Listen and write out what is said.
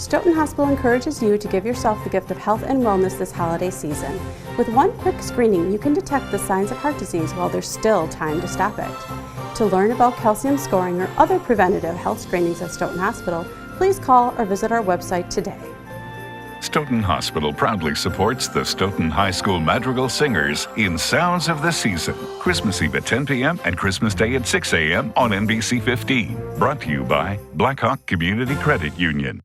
Stoughton Hospital encourages you to give yourself the gift of health and wellness this holiday season. With one quick screening, you can detect the signs of heart disease while there's still time to stop it. To learn about calcium scoring or other preventative health screenings at Stoughton Hospital, please call or visit our website today. Stoughton Hospital proudly supports the Stoughton High School Madrigal Singers in Sounds of the Season, Christmas Eve at 10 p.m. and Christmas Day at 6 a.m. on NBC 15. Brought to you by Blackhawk Community Credit Union.